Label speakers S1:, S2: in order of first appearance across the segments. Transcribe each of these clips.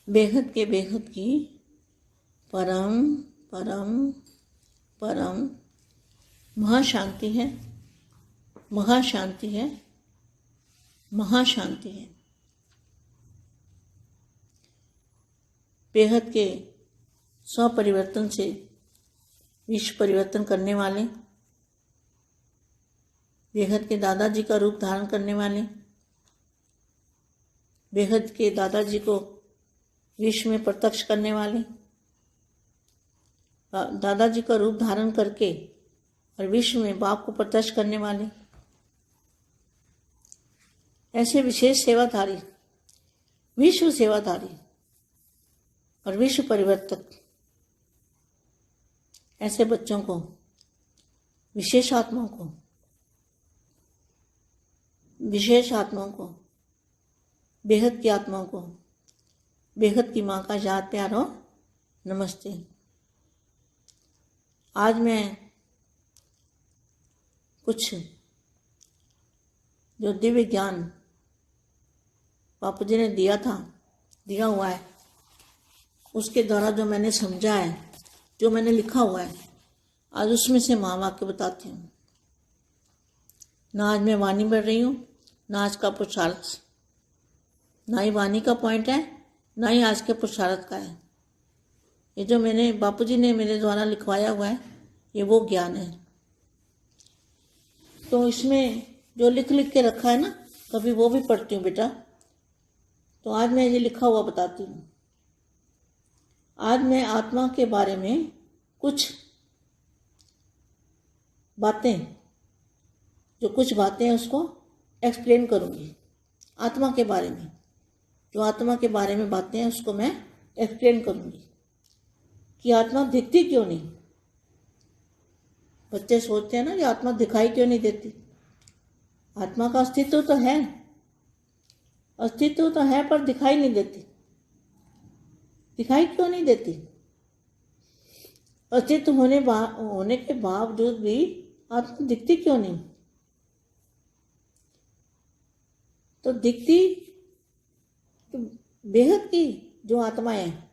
S1: बेहद की परम परम परम महाशांति है, महाशांति है, महाशांति है। बेहद के स्वपरिवर्तन से विश्व परिवर्तन करने वाले, बेहद के दादाजी का रूप धारण करने वाले, बेहद के दादाजी को विश्व में प्रत्यक्ष करने वाले, दादाजी का रूप धारण करके और विश्व में बाप को प्रत्यक्ष करने वाले, ऐसे विशेष सेवाधारी, विश्व सेवाधारी और विश्व परिवर्तक ऐसे बच्चों को, विशेष आत्माओं को, विशेष आत्माओं को, बेहद की आत्माओं को, बेहद की माँ का याद प्यार और नमस्ते। आज मैं कुछ जो दिव्य ज्ञान बापू जी ने दिया हुआ है, उसके द्वारा जो मैंने समझा है, जो मैंने लिखा हुआ है, आज उसमें से महावाक्य बताती हूँ। ना आज मैं वाणी पढ़ रही हूँ, ना आज का पुरुषार्थ, ना ही वाणी का पॉइंट है, ना ही आज के पुरुषार्थ का है। ये जो मैंने बापू जी ने मेरे द्वारा लिखवाया हुआ है, ये वो ज्ञान है। तो इसमें जो लिख के रखा है ना, कभी वो भी पढ़ती हूँ बेटा। तो आज मैं ये लिखा हुआ बताती हूँ। आज मैं आत्मा के बारे में कुछ बातें, जो कुछ बातें उसको एक्सप्लेन करूँगी। आत्मा के बारे में, जो आत्मा के बारे में बातें हैं उसको मैं एक्सप्लेन करूँगी कि आत्मा दिखती क्यों नहीं। बच्चे सोचते हैं ना कि आत्मा दिखाई क्यों नहीं देती। आत्मा का अस्तित्व तो है, अस्तित्व तो है, पर दिखाई नहीं देती। दिखाई क्यों नहीं देती? अस्तित्व होने के बावजूद भी आत्मा दिखती क्यों नहीं? तो दिखती तो बेहद की जो आत्माएं हैं,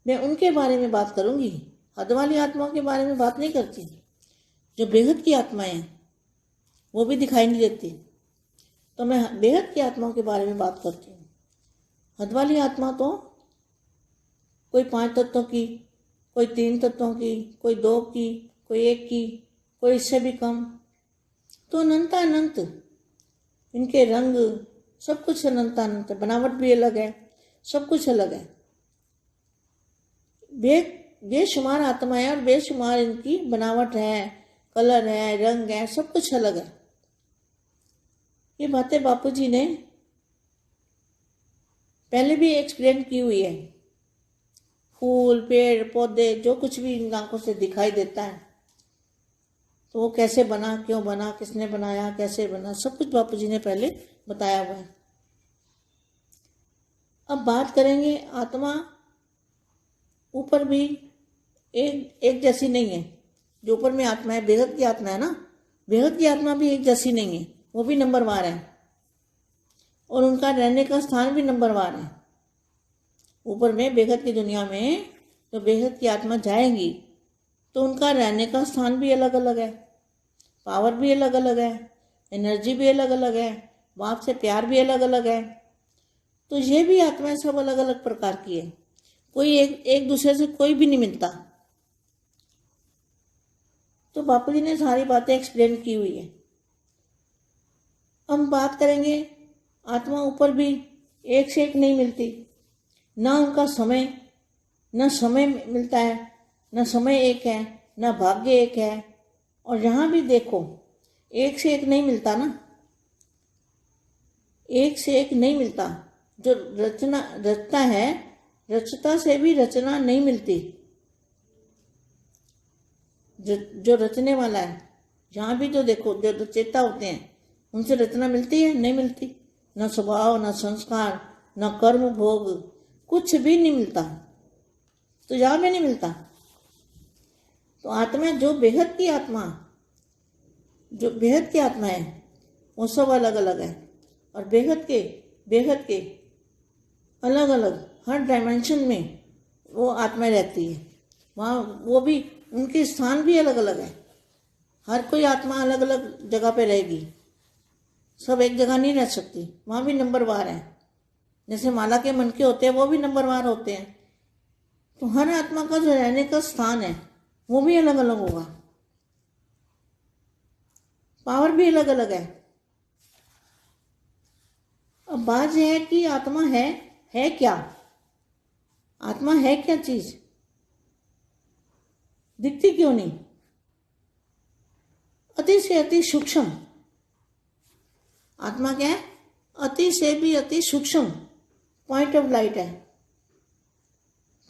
S1: मैं उनके बारे में बात करूंगी। हद वाली आत्माओं के बारे में बात नहीं करती। जो बेहद की आत्माएं हैं वो भी दिखाई नहीं देती, तो मैं बेहद की आत्माओं के बारे में बात करती हूँ। हद वाली आत्मा तो कोई 5 तत्वों की, कोई 3 तत्वों की, कोई 2 की, कोई 1 की, कोई इससे भी कम। तो अनंत इनके रंग, सब कुछ अनंत, बनावट भी अलग है, सब कुछ अलग है। बेशुमार आत्माएं और बेशुमार इनकी बनावट है, कलर है, रंग है, सब कुछ अलग है। ये बातें बापू जी ने पहले भी एक्सप्लेन की हुई है। फूल, पेड़, पौधे, जो कुछ भी इन आंखों से दिखाई देता है, तो वो कैसे बना, क्यों बना, किसने बनाया, कैसे बना, सब कुछ बापू जी ने पहले बताया हुआ है। अब बात करेंगे, आत्मा ऊपर भी एक जैसी नहीं है। जो ऊपर में आत्मा है, बेहद की आत्मा है ना, बेहद की आत्मा भी एक जैसी नहीं है, वो भी नंबरवार है और उनका रहने का स्थान भी नंबरवार है। ऊपर में बेहद की दुनिया में जो बेहद की आत्मा जाएंगी तो उनका रहने का स्थान भी अलग अलग है, पावर भी अलग अलग है, एनर्जी भी अलग अलग है, बाप से प्यार भी अलग अलग है। तो ये भी आत्माएं सब अलग अलग प्रकार की है। कोई एक दूसरे से कोई भी नहीं मिलता। तो बापू जी ने सारी बातें एक्सप्लेन की हुई है। हम बात करेंगे, आत्मा ऊपर भी एक से एक नहीं मिलती। ना उनका समय, न समय मिलता है, न समय एक है, न भाग्य एक है। और यहाँ भी देखो, एक से एक नहीं मिलता ना, एक से एक नहीं मिलता। जो रचता है, रचता से भी रचना नहीं मिलती। जो रचने वाला है, जहाँ भी जो देखो, जो रचयिता होते हैं, उनसे रचना मिलती है? नहीं मिलती। न स्वभाव, न संस्कार, न कर्म भोग, कुछ भी नहीं मिलता। तो यहाँ भी नहीं मिलता। तो आत्मा, जो बेहद की आत्मा, जो बेहद की आत्मा है, वो सब अलग अलग है। और बेहद के अलग अलग हर डायमेंशन में वो आत्मा रहती है। वहाँ वो भी, उनके स्थान भी अलग अलग है। हर कोई आत्मा अलग अलग जगह पे रहेगी, सब एक जगह नहीं रह सकती। वहाँ भी नंबरवार है। जैसे माला के मन के होते हैं वो भी नंबरवार होते हैं। तो हर आत्मा का जो रहने का स्थान है वो भी अलग अलग होगा, पावर भी अलग अलग है। अब बात यह है कि आत्मा है क्या? आत्मा है क्या चीज? दिखती क्यों नहीं? अति से अति सूक्ष्म आत्मा क्या है? अति से भी अति सूक्ष्म पॉइंट ऑफ लाइट है।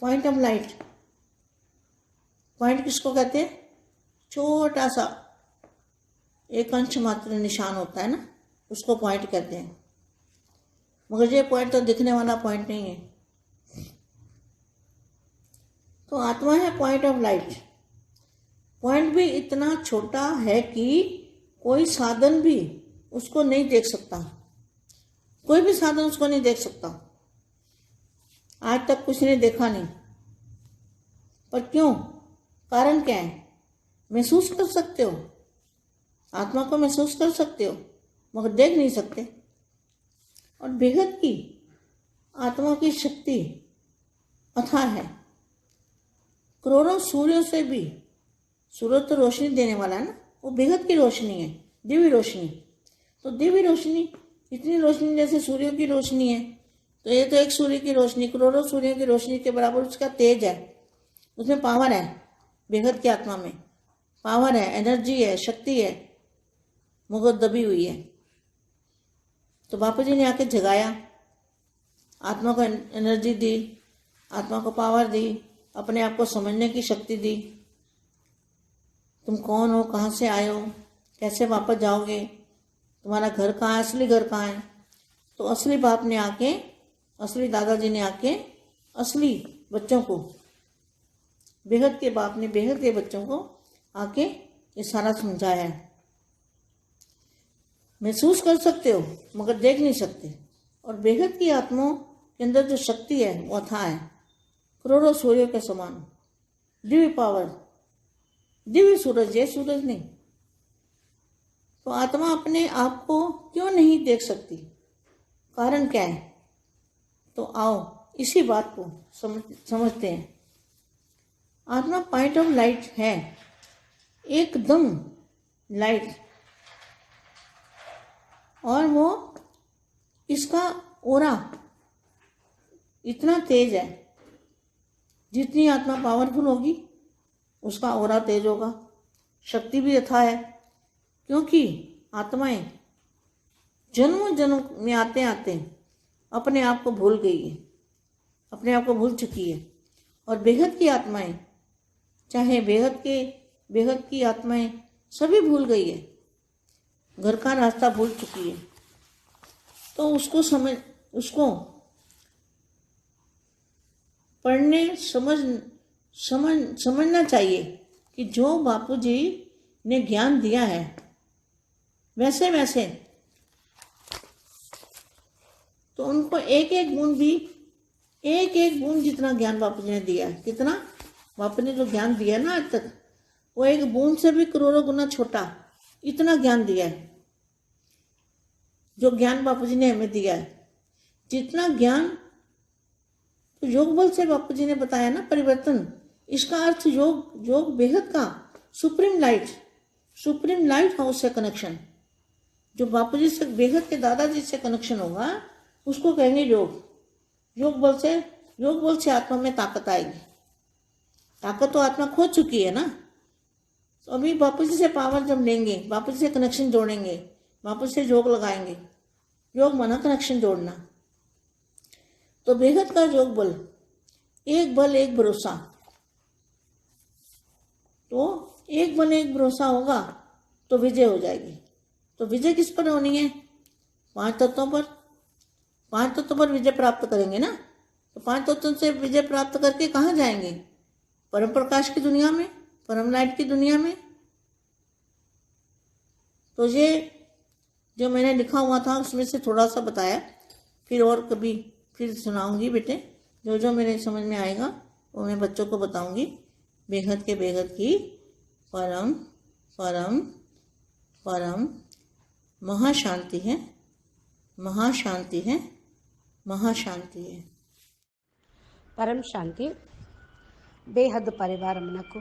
S1: पॉइंट ऑफ लाइट, पॉइंट किसको कहते हैं? छोटा सा एक अंश मात्र निशान होता है ना, उसको पॉइंट कहते हैं। मगर ये पॉइंट तो दिखने वाला पॉइंट नहीं है। तो आत्मा है पॉइंट ऑफ लाइट। पॉइंट भी इतना छोटा है कि कोई साधन भी उसको नहीं देख सकता। कोई भी साधन उसको नहीं देख सकता। आज तक कुछ ने देखा नहीं। पर क्यों? कारण क्या है? महसूस कर सकते हो, आत्मा को महसूस कर सकते हो, मगर देख नहीं सकते। और बेहद की आत्मा की शक्ति अथाह है। करोड़ों सूर्यों से भी, सूरज तो रोशनी देने वाला है ना, वो बेहद की रोशनी है, दिव्य रोशनी। तो दिव्य रोशनी, इतनी रोशनी जैसे सूर्यों की रोशनी है, तो ये तो एक सूर्य की रोशनी करोड़ों सूर्यों की रोशनी के बराबर उसका तेज है, उसमें पावर है। बेहद की आत्मा में पावर है, एनर्जी है, शक्ति है, मगर दबी हुई है। तो बापू जी ने आके जगाया, आत्मा को एनर्जी दी, आत्मा को पावर दी, अपने आप को समझने की शक्ति दी। तुम कौन हो, कहाँ से आए हो, कैसे वापस जाओगे, तुम्हारा घर कहाँ है, असली घर कहाँ है। तो असली बाप ने आके, असली दादाजी ने आके असली बच्चों को, बेहद के बाप ने बेहद के बच्चों को आके ये सारा समझाया है। महसूस कर सकते हो मगर देख नहीं सकते। और बेहद की आत्माओं के अंदर जो शक्ति है वो अथाह है, करोड़ों सूर्यों के समान, दिव्य पावर, दिव्य सूरज, ये सूरज नहीं। तो आत्मा अपने आप को क्यों नहीं देख सकती? कारण क्या है? तो आओ इसी बात को समझते हैं। आत्मा पॉइंट ऑफ लाइट है, एकदम लाइट। और वो, इसका ओरा इतना तेज है, जितनी आत्मा पावरफुल होगी उसका ओरा तेज होगा। शक्ति भी अथाह है, क्योंकि आत्माएं जन्म जन्म में आते आते अपने आप को भूल गई है, अपने आप को भूल चुकी है। और बेहद की आत्माएं, चाहे बेहद की आत्माएं सभी भूल गई है, घर का रास्ता भूल चुकी है। तो उसको पढ़ने समझना चाहिए कि जो बापूजी ने ज्ञान दिया है वैसे वैसे, तो उनको एक एक बूंद जितना ज्ञान बापूजी ने दिया है, कितना बापू ने जो ज्ञान दिया है ना आज तक, वो एक बूंद से भी करोड़ों गुना छोटा, इतना ज्ञान दिया है जो ज्ञान बापूजी ने हमें दिया है। जितना ज्ञान तो योग बल से बापूजी ने बताया ना, परिवर्तन, इसका अर्थ योग बेहद का सुप्रीम लाइट हाउस से कनेक्शन, जो बापूजी से, बेहद के दादाजी से कनेक्शन होगा, उसको कहेंगे योग बल से आत्मा में ताकत आएगी। ताकत तो आत्मा खो चुकी है ना। तो अभी बापूजी से पावर जब लेंगे, बापूजी से कनेक्शन जोड़ेंगे, बापूजी से योग लगाएंगे। योग माना कनेक्शन जोड़ना। तो बेहद का योग बल एक भरोसा। तो एक बल एक भरोसा होगा तो विजय हो जाएगी। तो विजय किस पर होनी है? 5 तत्वों पर। 5 तत्वों पर विजय प्राप्त करेंगे ना। तो 5 तत्वों से विजय प्राप्त करके कहाँ जाएंगे? परम प्रकाश की दुनिया में, परम लाइट की दुनिया में। तो ये जो मैंने लिखा हुआ था उसमें से थोड़ा सा बताया, फिर और कभी फिर सुनाऊंगी बेटे। जो जो मेरे समझ में आएगा वो मैं बच्चों को बताऊंगी। बेहद के बेहद की परम परम परम महाशांति है, महाशांति है, महाशांति है।
S2: పరం శాంతి బేహద్ పరివారమునకు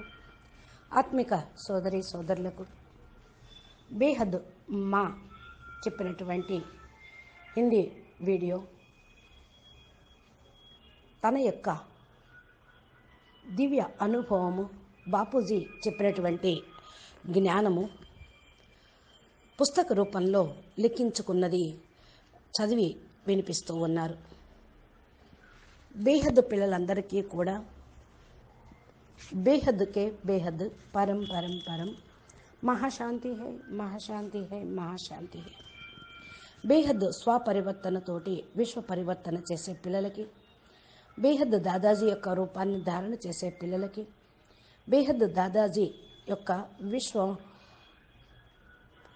S2: ఆత్మిక సోదరి సోదరులకు బేహద్ మా చెప్పినటువంటి హిందీ వీడియో తన యొక్క దివ్య అనుభవము, బాపూజీ చెప్పినటువంటి జ్ఞానము పుస్తక రూపంలో లిఖించుకున్నది చదివి వినిపిస్తూ ఉన్నారు. బేహద్ పిల్లలందరికీ కూడా బేహద్కే బేహద్ పరం పరం పరం మహాశాంతి హై, మహాశాంతి హై, మహాశాంతి హై. బేహద్ స్వపరివర్తనతోటి విశ్వ పరివర్తన చేసే పిల్లలకి, బేహద్ దాదాజీ యొక్క రూపాన్ని ధారణ చేసే పిల్లలకి, బేహద్ దాదాజీ యొక్క విశ్వ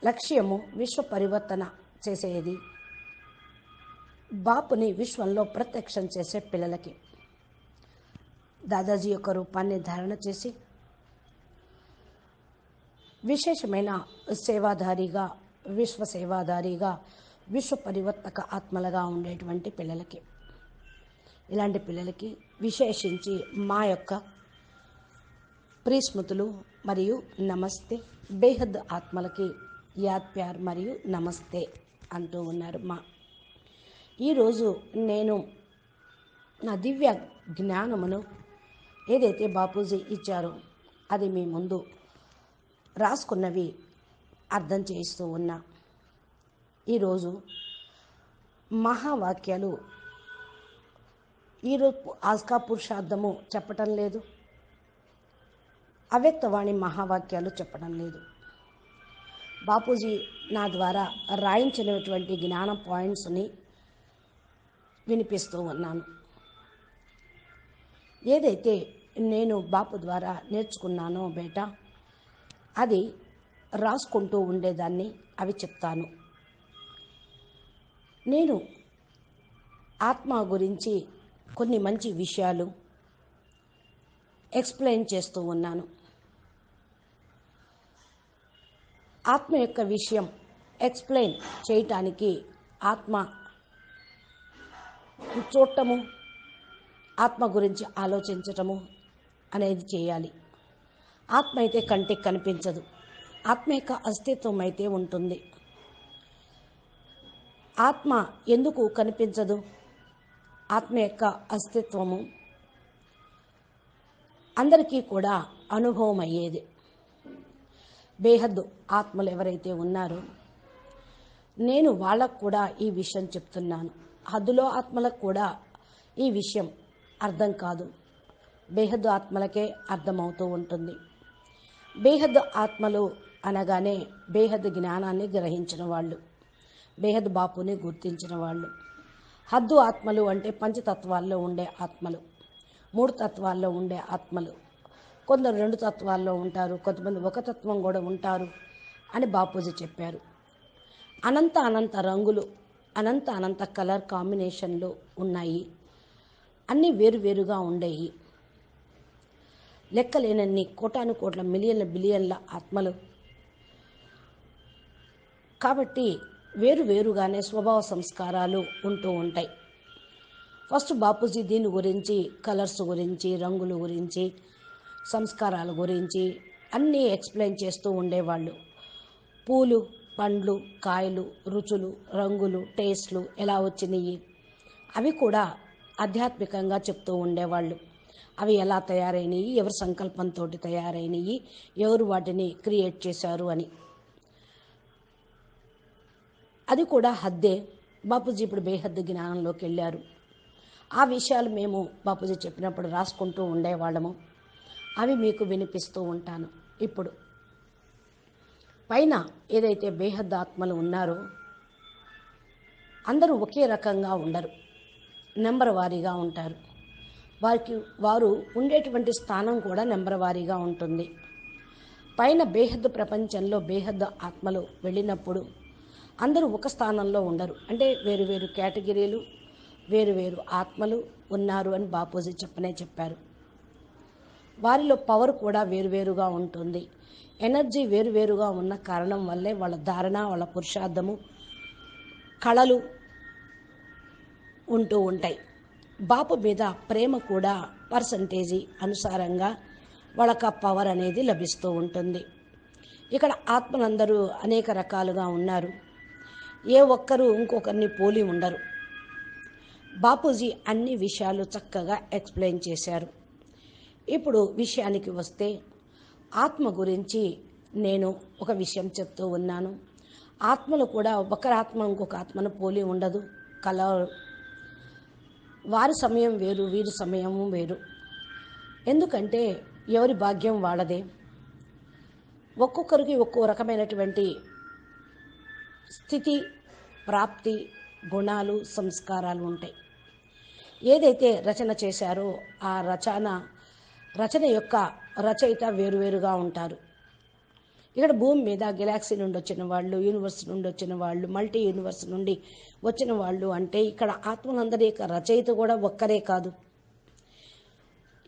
S2: లక్ష్యము విశ్వ పరివర్తన చేసేది, బాపుని విశ్వంలో ప్రత్యక్షం చేసే పిల్లలకి, దాదాజీ యొక్క రూపాన్ని ధారణ చేసి విశేషమైన సేవాధారిగా, విశ్వ సేవాధారిగా, విశ్వ పరివర్తక ఆత్మలుగా ఉండేటువంటి పిల్లలకి, ఇలాంటి పిల్లలకి విశేషించి మా యొక్క ప్రీస్మృతులు మరియు నమస్తే. బేహద్ ఆత్మలకి యాద్ ప్యార్ మరియు నమస్తే అంటూ ఉన్నారు. ఈరోజు నేను నా దివ్య జ్ఞానమును ఏదైతే బాపూజీ ఇచ్చారో అది మీ ముందు రాసుకున్నవి అర్థం చేస్తూ ఉన్నా. ఈరోజు మహావాక్యాలు, ఈరోజు ఆస్కా పురుషార్థము చెప్పటం లేదు, అవ్యక్తవాణి మహావాక్యాలు చెప్పడం లేదు. బాపూజీ నా ద్వారా రాయించినటువంటి జ్ఞాన పాయింట్స్ని వినిపిస్తూ ఉన్నాను. ఏదైతే నేను బాపు ద్వారా నేర్చుకున్నానో బేటా అది రాసుకుంటూ ఉండేదాన్ని, అవి చెప్తాను. నేను ఆత్మ గురించి కొన్ని మంచి విషయాలు ఎక్స్ప్లెయిన్ చేస్తూ ఉన్నాను. ఆత్మ యొక్క విషయం ఎక్స్ప్లెయిన్ చేయటానికి ఆత్మ చూడటము, ఆత్మ గురించి ఆలోచించటము అనేది చేయాలి. ఆత్మ అయితే కంటికి కనిపించదు, ఆత్మ యొక్క అస్తిత్వం అయితే ఉంటుంది. ఆత్మ ఎందుకు కనిపించదు? ఆత్మ యొక్క అస్తిత్వము అందరికీ కూడా అనుభవం అయ్యేది. బేహద్ ఆత్మలు ఎవరైతే ఉన్నారో నేను వాళ్ళకు కూడా ఈ విషయం చెప్తున్నాను. హద్దులో ఆత్మలకు కూడా ఈ విషయం అర్థం కాదు, బేహద్ ఆత్మలకే అర్థమవుతూ ఉంటుంది. బేహద్ ఆత్మలు అనగానే బేహద్ జ్ఞానాన్ని గ్రహించిన వాళ్ళు, బేహద్ బాపుని గుర్తించిన వాళ్ళు. హద్దు ఆత్మలు అంటే పంచతత్వాల్లో ఉండే ఆత్మలు, 3 తత్వాల్లో ఉండే ఆత్మలు. కొందరు 2 తత్వాల్లో ఉంటారు, కొంతమంది 1 తత్వం కూడా ఉంటారు అని బాపూజీ చెప్పారు. అనంత అనంత రంగులు, అనంత అనంత కలర్ కాంబినేషన్లు ఉన్నాయి, అన్నీ వేరువేరుగా ఉండేవి. లెక్కలేనన్ని కోటాను కోట్ల మిలియన్ల బిలియన్ల ఆత్మలు కాబట్టి వేరువేరుగానే స్వభావ సంస్కారాలు ఉంటూ ఉంటాయి. ఫస్ట్ బాపూజీ దీని గురించి, కలర్స్ గురించి, రంగుల గురించి, సంస్కారాల గురించి అన్నీ ఎక్స్ప్లెయిన్ చేస్తూ ఉండేవాళ్ళు. పూలు, పండ్లు, కాయలు, రుచులు, రంగులు, టేస్ట్లు ఎలా వచ్చినాయి అవి కూడా ఆధ్యాత్మికంగా చెప్తూ ఉండేవాళ్ళు. అవి ఎలా తయారైనవి, ఎవరి సంకల్పంతో తయారైనవి, ఎవరు వాటిని క్రియేట్ చేశారు అని. అది కూడా హద్దే. బాపూజీ ఇప్పుడు బేహద్ జ్ఞానంలోకి వెళ్ళారు. ఆ విషయాలు మేము బాపూజీ చెప్పినప్పుడు రాసుకుంటూ ఉండేవాళ్ళము, అవి మీకు వినిపిస్తూ ఉంటాను. ఇప్పుడు పైన ఏదైతే బేహద్ ఆత్మలు ఉన్నారో అందరూ ఒకే రకంగా ఉండరు, నెంబర్ వారీగా ఉంటారు. వారు ఉండేటువంటి స్థానం కూడా నెంబర్ వారీగా ఉంటుంది. పైన బేహద్ ప్రపంచంలో బేహద్ ఆత్మలు వెళ్ళినప్పుడు అందరూ ఒక స్థానంలో ఉండరు, అంటే వేరు వేరు కేటగిరీలు, వేరు ఆత్మలు ఉన్నారు అని బాపూజీ చెప్పారు. వారిలో పవర్ కూడా వేరువేరుగా ఉంటుంది. ఎనర్జీ వేరువేరుగా ఉన్న కారణం వల్లే వాళ్ళ ధారణ, వాళ్ళ పురుషార్థము, కళలు ఉంటూ ఉంటాయి. బాపు మీద ప్రేమ కూడా పర్సంటేజీ అనుసారంగా వాళ్ళకి ఆ పవర్ అనేది లభిస్తూ ఉంటుంది. ఇక్కడ ఆత్మలందరూ అనేక రకాలుగా ఉన్నారు. ఏ ఒక్కరూ ఇంకొకరిని పోలి ఉండరు. బాపూజీ అన్ని విషయాలు చక్కగా ఎక్స్ప్లెయిన్ చేశారు. ఇప్పుడు విషయానికి వస్తే ఆత్మ గురించి నేను ఒక విషయం చెప్తూ ఉన్నాను. ఆత్మలు కూడా ఒకరి ఆత్మ ఇంకొక ఆత్మను పోలి ఉండదు. వారి సమయం వేరు, వీరి సమయము వేరు. ఎందుకంటే ఎవరి భాగ్యం వాళ్ళదే. ఒక్కొక్కరికి ఒక్కో రకమైనటువంటి స్థితి, ప్రాప్తి, గుణాలు, సంస్కారాలు ఉంటాయి. ఏదైతే రచన చేశారో ఆ రచన యొక్క రచయిత వేరువేరుగా ఉంటారు. ఇక్కడ భూమి మీద గెలాక్సీ నుండి వచ్చిన వాళ్ళు, యూనివర్స్ నుండి వచ్చిన వాళ్ళు, మల్టీ యూనివర్స్ నుండి వచ్చిన వాళ్ళు అంటే ఇక్కడ ఆత్మలందరి యొక్క రచయిత కూడా ఒక్కరే కాదు.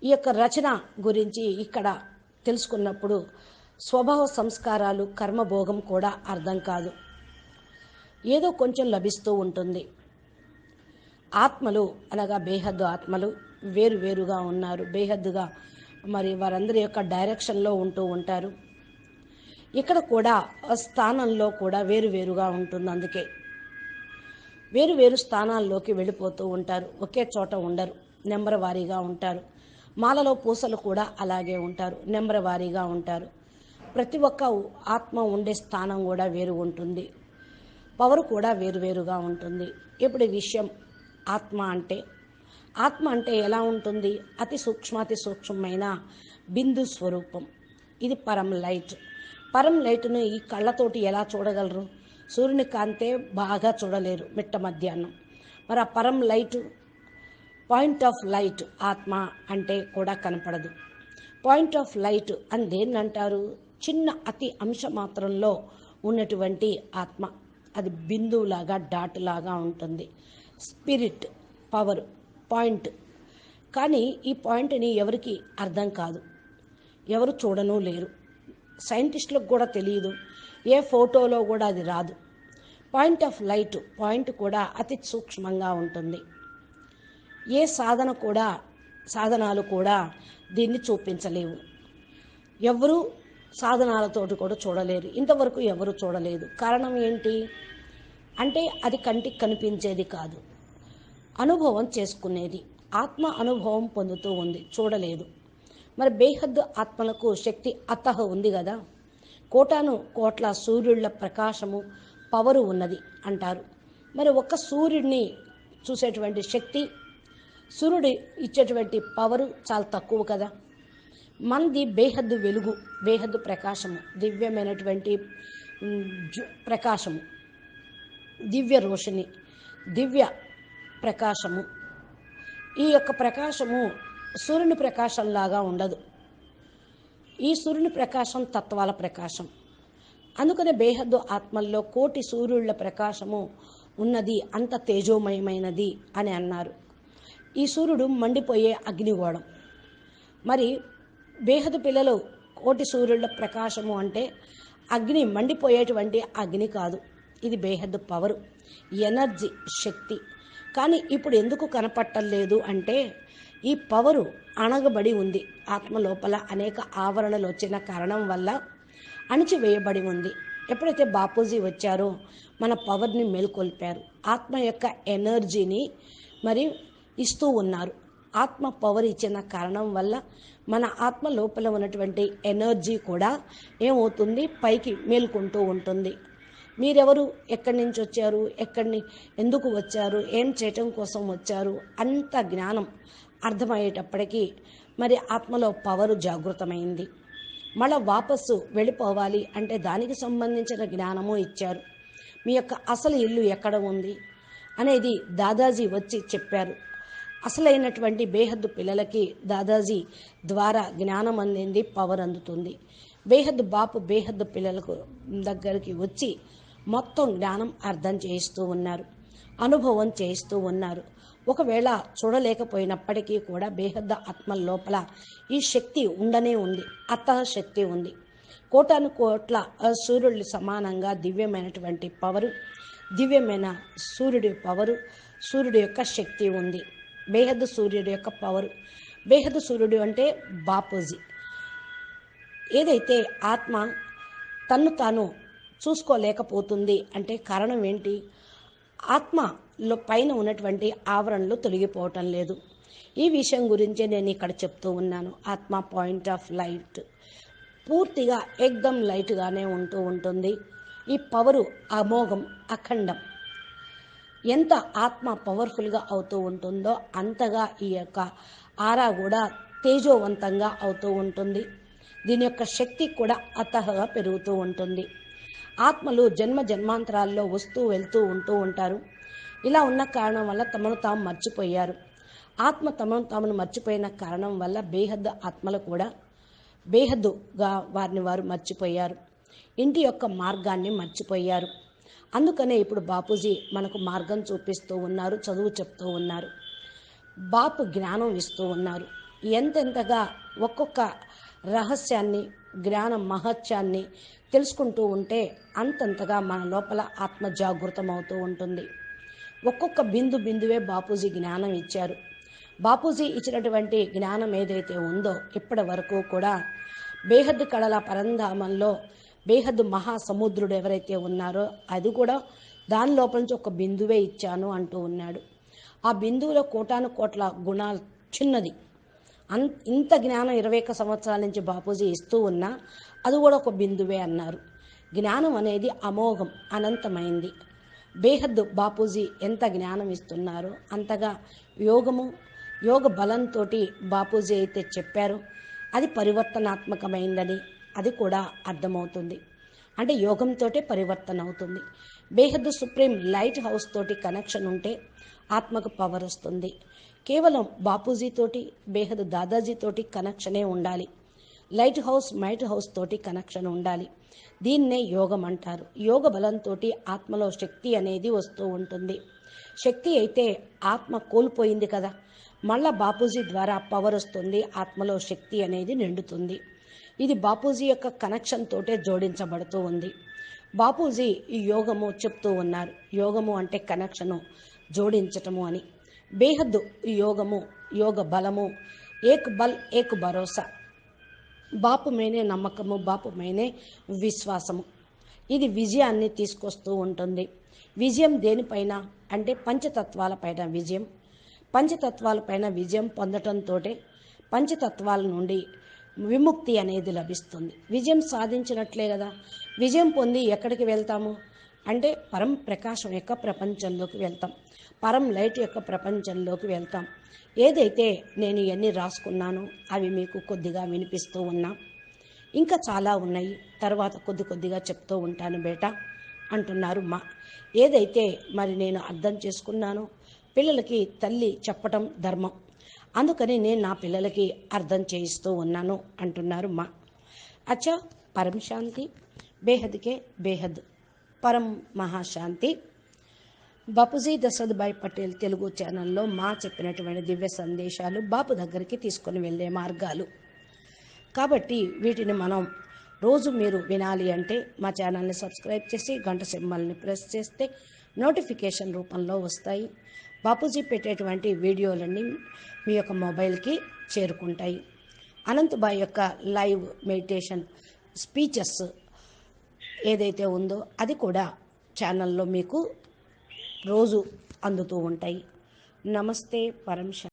S2: ఈ యొక్క రచన గురించి ఇక్కడ తెలుసుకున్నప్పుడు స్వభావ సంస్కారాలు, కర్మభోగం కూడా అర్థం కాదు. ఏదో కొంచెం లభిస్తూ ఉంటుంది. ఆత్మలు అనగా బేహద్దు ఆత్మలు వేరువేరుగా ఉన్నారు. బేహద్దుగా మరి వారందరి యొక్క డైరెక్షన్లో ఉంటూ ఉంటారు. ఇక్కడ కూడా స్థానంలో కూడా వేరువేరుగా ఉంటుంది. అందుకే వేరువేరు స్థానాల్లోకి వెళ్ళిపోతూ ఉంటారు. ఒకే చోట ఉండరు, నెంబర్ వారీగా ఉంటారు. మాలలో పూసలు కూడా అలాగే ఉంటారు, నెంబర్ వారీగా ఉంటారు. ప్రతి ఒక్క ఆత్మ ఉండే స్థానం కూడా వేరు ఉంటుంది. పవర్ కూడా వేరువేరుగా ఉంటుంది. ఇప్పుడు ఈ విషయం ఆత్మ అంటే ఎలా ఉంటుంది? అతి సూక్ష్మమైన బిందు స్వరూపం. ఇది పరం లైట్. పరం లైట్ను ఈ కళ్ళతోటి ఎలా చూడగలరు? సూర్యుని కాంతే బాగా చూడలేరు మిట్ట మధ్యాహ్నం. మరి ఆ పరం లైట్, పాయింట్ ఆఫ్ లైట్ ఆత్మ అంటే కూడా కనపడదు. పాయింట్ ఆఫ్ లైట్ అని దేన్ని అంటారు? చిన్న అతి అంశ మాత్రంలో ఉన్నటువంటి ఆత్మ. అది బిందువులాగా, డాట్ లాగా ఉంటుంది. Spirit, power, point. కానీ ఈ పాయింట్ని ఎవరికి అర్థం కాదు, ఎవరు చూడనూ లేరు. సైంటిస్టులకు కూడా తెలియదు. ఏ ఫోటోలో కూడా అది రాదు. పాయింట్ ఆఫ్ లైట్, పాయింట్ కూడా అతి సూక్ష్మంగా ఉంటుంది. ఏ సాధనాలు కూడా దీన్ని చూపించలేవు. ఎవరు సాధనాలతోటి కూడా చూడలేరు. ఇంతవరకు ఎవరు చూడలేదు. కారణం ఏంటి అంటే అది కంటికి కనిపించేది కాదు, అనుభవం చేసుకునేది. ఆత్మ అనుభవం పొందుతూ ఉంది, చూడలేదు. మరి బేహద్దు ఆత్మలకు శక్తి అతహ ఉంది కదా. కోట్ల సూర్యుళ్ళ ప్రకాశము, పవరు ఉన్నది అంటారు. మరి ఒక్క సూర్యుడిని చూసేటువంటి శక్తి, సూర్యుడు ఇచ్చేటువంటి పవరు చాలా తక్కువ కదా. మనది బేహద్దు వెలుగు, బేహద్దు ప్రకాశము, దివ్యమైనటువంటి ప్రకాశము, దివ్య రోషిని, దివ్య ప్రకాశము. ఈ యొక్క ప్రకాశము సూర్యుని ప్రకాశంలాగా ఉండదు. ఈ సూర్యుని ప్రకాశం తత్వాల ప్రకాశం. అందుకనే బేహద్దు ఆత్మల్లో కోటి సూర్యుళ్ళ ప్రకాశము ఉన్నది, అంత తేజోమయమైనది అని అన్నారు. ఈ సూర్యుడు మండిపోయే అగ్నిగోళం. మరి బేహద్దు పిల్లలు కోటి సూర్యుళ్ళ ప్రకాశము అంటే అగ్ని, మండిపోయేటువంటి అగ్ని కాదు. ఇది బేహద్దు పవరు, ఎనర్జీ, శక్తి. కానీ ఇప్పుడు ఎందుకు కనపట్టలేదు అంటే ఈ పవరు అణగబడి ఉంది. ఆత్మ లోపల అనేక ఆవరణలు వచ్చిన కారణం వల్ల అణిచివేయబడి ఉంది. ఎప్పుడైతే బాపూజీ వచ్చారో మన పవర్ని మేల్కొల్పారు. ఆత్మ యొక్క ఎనర్జీని మరి ఇస్తూ ఉన్నారు. ఆత్మ పవర్ ఇచ్చిన కారణం వల్ల మన ఆత్మ లోపల ఉన్నటువంటి ఎనర్జీ కూడా ఏమవుతుంది? పైకి మేల్కొంటూ ఉంటుంది. మీరెవరు, ఎక్కడి నుంచి వచ్చారు, ఎందుకు వచ్చారు, ఏం చేయటం కోసం వచ్చారు, అంత జ్ఞానం అర్థమయ్యేటప్పటికీ మరి ఆత్మలో పవరు జాగృతమైంది. మళ్ళీ వాపస్సు వెళ్ళిపోవాలి అంటే దానికి సంబంధించిన జ్ఞానము ఇచ్చారు. మీ యొక్క అసలు ఇల్లు ఎక్కడ ఉంది అనేది దాదాజీ వచ్చి చెప్పారు. అసలైనటువంటి బేహద్దు పిల్లలకి దాదాజీ ద్వారా జ్ఞానం అందింది, పవర్ అందుతుంది. బేహద్దు పిల్లలకు దగ్గరికి వచ్చి మొత్తం జ్ఞానం అర్థం చేయిస్తూ ఉన్నారు, అనుభవం చేయిస్తూ ఉన్నారు. ఒకవేళ చూడలేకపోయినప్పటికీ కూడా బేహద్ద ఆత్మ లోపల ఈ శక్తి ఉండనే ఉంది, అతః శక్తి ఉంది. కోటాను కోట్ల సూర్యుడు సమానంగా దివ్యమైనటువంటి పవరు, దివ్యమైన సూర్యుడి పవరు, సూర్యుడి యొక్క శక్తి ఉంది. బేహద్దు సూర్యుడి యొక్క పవరు, బేహద్దు సూర్యుడు అంటే బాపూజీ. ఏదైతే ఆత్మ తన్ను తాను చూసుకోలేకపోతుంది అంటే కారణం ఏంటి? ఆత్మలో పైన ఉన్నటువంటి ఆవరణలు తొలగిపోవటం లేదు. ఈ విషయం గురించే నేను ఇక్కడ చెప్తూ ఉన్నాను. ఆత్మ పాయింట్ ఆఫ్ లైట్ పూర్తిగా ఏకదం లైట్గానే ఉంటూ ఉంటుంది. ఈ పవరు అమోఘం, అఖండం. ఎంత ఆత్మ పవర్ఫుల్గా అవుతూ ఉంటుందో అంతగా ఈ యొక్క ఆరా కూడా తేజోవంతంగా అవుతూ ఉంటుంది. దీని యొక్క శక్తి కూడా అతహగా పెరుగుతూ ఉంటుంది. ఆత్మలు జన్మ జన్మాంతరాల్లో వస్తూ వెళ్తూ ఉంటూ ఉంటారు. ఇలా ఉన్న కారణం వల్ల తమను తాము మర్చిపోయారు. ఆత్మ తమను తామును మర్చిపోయిన కారణం వల్ల బేహద్దు ఆత్మలు కూడా బేహద్దుగా వారిని వారు మర్చిపోయారు. ఇంటి యొక్క మార్గాన్ని మర్చిపోయారు. అందుకనే ఇప్పుడు బాపూజీ మనకు మార్గం చూపిస్తూ ఉన్నారు, చదువు చెప్తూ ఉన్నారు, బాపు జ్ఞానం ఇస్తూ ఉన్నారు. ఎంతెంతగా ఒక్కొక్క రహస్యాన్ని, జ్ఞాన మహత్యాన్ని తెలుసుకుంటూ ఉంటే అంతంతగా మన లోపల ఆత్మ జాగృతం అవుతూ ఉంటుంది. ఒక్కొక్క బిందువే బాపూజీ జ్ఞానం ఇచ్చారు. బాపూజీ ఇచ్చినటువంటి జ్ఞానం ఏదైతే ఉందో ఇప్పటి వరకు కూడా బేహద్దు కళల పరంధామంలో బేహద్దు మహాసముద్రుడు ఎవరైతే ఉన్నారో అది కూడా దాని లోపల నుంచి ఒక బిందువే ఇచ్చాను అంటూ ఉన్నాడు. ఆ బిందువులో కోటాను కోట్ల గుణాలు చిన్నది. ఇంత జ్ఞానం 21 సంవత్సరాల నుంచి బాపూజీ ఇస్తూ ఉన్నా అది కూడా ఒక బిందువే అన్నారు. జ్ఞానం అనేది అమోఘం, అనంతమైంది. బేహద్దు బాపూజీ ఎంత జ్ఞానం ఇస్తున్నారో అంతగా యోగ బలంతో బాపూజీ అయితే చెప్పారో అది పరివర్తనాత్మకమైందని అది కూడా అర్థమవుతుంది. అంటే యోగంతో పరివర్తన అవుతుంది. బేహద్దు సుప్రీం లైట్ హౌస్ తోటి కనెక్షన్ ఉంటే ఆత్మకు పవర్ వస్తుంది. కేవలం బాపూజీతోటి, బేహద్దు దాదాజీతోటి కనెక్షనే ఉండాలి. లైట్ హౌస్, మైట్ హౌస్ తోటి కనెక్షన్ ఉండాలి. దీన్నే యోగం అంటారు. యోగ బలంతో ఆత్మలో శక్తి అనేది వస్తూ ఉంటుంది. శక్తి అయితే ఆత్మ కోల్పోయింది కదా, మళ్ళా బాపూజీ ద్వారా పవర్ వస్తుంది, ఆత్మలో శక్తి అనేది నిండుతుంది. ఇది బాపూజీ యొక్క కనెక్షన్ తోటే జోడించబడుతూ ఉంది. బాపూజీ ఈ యోగము చెప్తూ ఉన్నారు. యోగము అంటే కనెక్షను, జోడించటము అని. బేహద్దు యోగము, యోగ బలము, ఏక్ బల్ ఏక్ భరోసా, బాపు మేనే నమ్మకము, బాపు మేనే విశ్వాసము. ఇది విజయాన్ని తీసుకొస్తూ ఉంటుంది. విజయం దేనిపైన అంటే పంచతత్వాలపైన విజయం. పంచతత్వాలపైన విజయం పొందటంతో పంచతత్వాల నుండి విముక్తి అనేది లభిస్తుంది. విజయం సాధించినట్లే కదా. విజయం పొంది ఎక్కడికి వెళ్తాము అంటే పరం ప్రకాశం యొక్క ప్రపంచంలోకి వెళ్తాం, పరం లైట్ యొక్క ప్రపంచంలోకి వెళ్తాం. ఏదైతే నేను ఇవన్నీ రాసుకున్నానో అవి మీకు కొద్దిగా వినిపిస్తూ ఉన్నా, ఇంకా చాలా ఉన్నాయి, తర్వాత కొద్దిగా చెప్తూ ఉంటాను బేటా అంటున్నారు మా. ఏదైతే మరి నేను అర్థం చేసుకున్నానో పిల్లలకి తల్లి చెప్పటం ధర్మం, అందుకని నేను నా పిల్లలకి అర్థం చేయిస్తూ ఉన్నాను అంటున్నారు మా. అచ్చా, పరం శాంతి, బేహద్కే బేహద్, పరం మహాశాంతి. బాపూజీ దశరథభాయ్ పటేల్ తెలుగు ఛానల్లో మా చెప్పినటువంటి దివ్య సందేశాలు బాపు దగ్గరికి తీసుకొని వెళ్ళే మార్గాలు. కాబట్టి వీటిని మనం రోజు మీరు వినాలి అంటే మా ఛానల్ని సబ్స్క్రైబ్ చేసి గంట సింబల్ని ప్రెస్ చేస్తే నోటిఫికేషన్ రూపంలో వస్తాయి. బాపూజీ పెట్టేటువంటి వీడియోలన్నీ మీ యొక్క మొబైల్కి చేరుకుంటాయి. అనంతబాయ్ యొక్క లైవ్ మెడిటేషన్ స్పీచెస్ ఏదైతే ఉందో అది కూడా ఛానల్లో మీకు రోజు అందుతూ ఉంటాయి. నమస్తే, పరం శాంతి.